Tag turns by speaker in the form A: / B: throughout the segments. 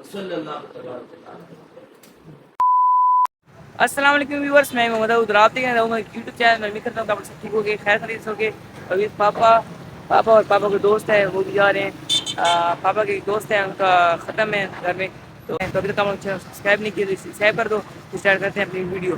A: अस्सलाम वालेकुम व्यूअर्स, मैं मोहम्मद दाऊद आप देख रहे हैं यूट्यूब चैनल में। करता हूँ आप सब ठीक हो गए, खैर खरीद हो गए। अभी पापा और पापा के दोस्त है वो भी जा रहे हैं। पापा के दोस्त है उनका ख़त्म है घर में, तो अभी तक हम सब्सक्राइब नहीं किए, सब्सक्राइब कर दो। स्टार्ट करते हैं अपनी वीडियो।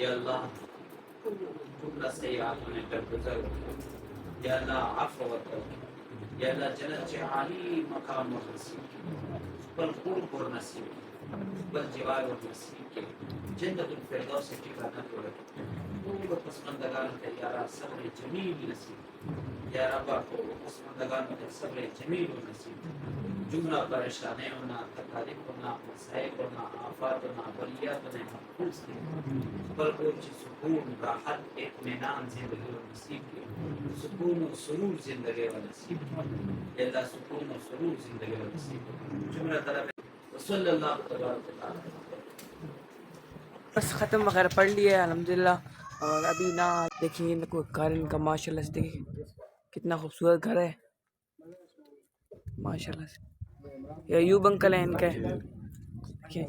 B: या अल्लाह जुमला सय्यातों ने दरगुजर, या अल्लाह अफ़्व कर, या अल्लाह जन्नत के आली मकाम और नसीब पर क़ुर्ब और नसीब पर जिवार और नसीब के जन्नतुल फ़िरदौस से ठिकाना तोड़े वो पसमंदगान के यारा सब्र जमील नसीब। या रब्बा को पसमंदगान के सब्र जमील नसीब। जुमला परेशानी होना, तकलीफ होना, मसाइब होना, आफात होना, बलियात होना महफूज थे। पर कुछ सुकून, राहत, इत्मीनान ज़िंदगी और नसीब के सुकून और सुरूर ज़िंदगी और नसीब के अल्लाह सुकून और सुरूर ज़िंदगी और नसीब जुमला तलब सल्लल्लाहु अलैहि वसल्लम।
A: बस ख़त्म वगैरह पढ़ लिया है अल्हम्दुलिल्लाह। और अभी ना देखिए इनको घर इनका माशाल्लाह से देखिए कितना खूबसूरत घर है माशाल्लाह से। ये अयूब अंकल है इनके, देखिए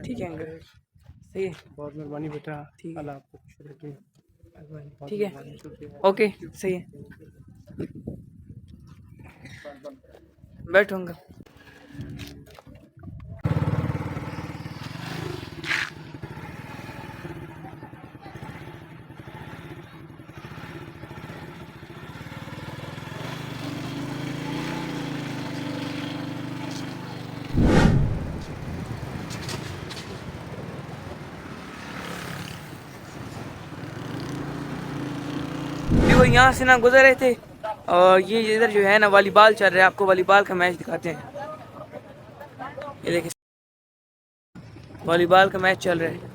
A: ठीक है अंकल, सही है,
C: बहुत मेहरबानी बेटा।
A: ठीक है,
C: अल्लाह आपको खुश रखे।
A: ठीक है, ओके सही है, बैठो अंकल। वो यहाँ से ना गुजर रहे थे और ये इधर जो है ना वॉलीबॉल चल रहा है, आपको वॉलीबॉल का मैच दिखाते हैं। ये देखिए वॉलीबॉल का मैच चल रहा है।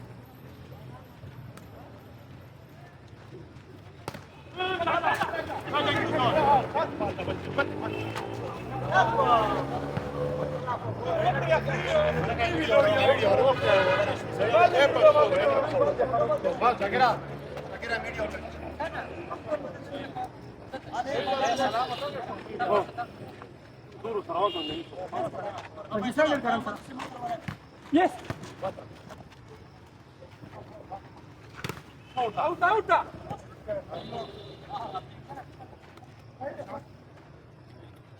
C: Yes. Out.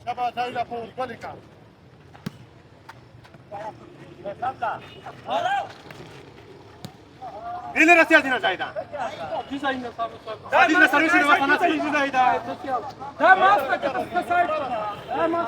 C: Şaba tayla polika. İle rasiya dina jayda. Dizayna sabit. Dizayna servis ne var sana servis jayda. Tamam, side. Tamam.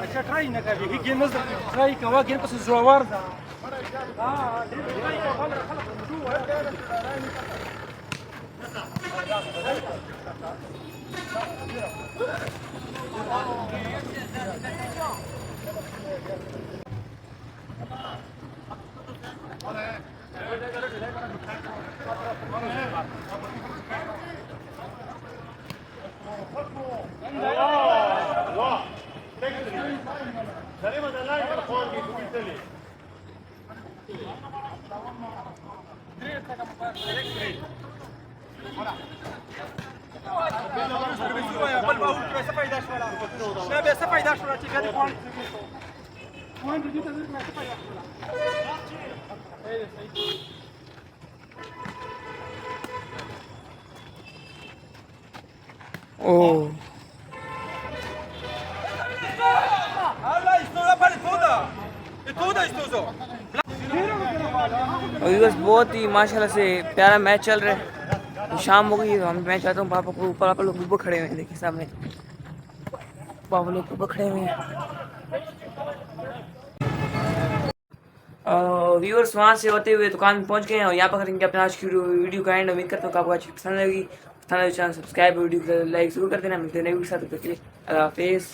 C: Așa trai na ka bi gen nas trai ka wa gen pas zuwar da trai ka wala khala
A: Oh. अभी बस बहुत ही माशाल्लाह से प्यारा match चल रहा है। शाम हो गई है, मैं चाहता हूँ पापा को ऊपर, पापा लोग ऊपर खड़े हुए हैं, देखिए सामने पापा लोग ऊपर खड़े हुए हैं। व्यूअर्स वहाँ से होते हुए दुकान में पहुँच गए हैं और यहाँ पर करेंगे अपना आज की वीडियो का एंड। उम्मीद करता हूँ कि आपको अच्छी पसंद आएगी। चैनल सब्सक्राइब, वीडियो को लाइक जरूर कर देना। मिलते हैं नई वीडियो के साथ, अल्लाह हाफिज़।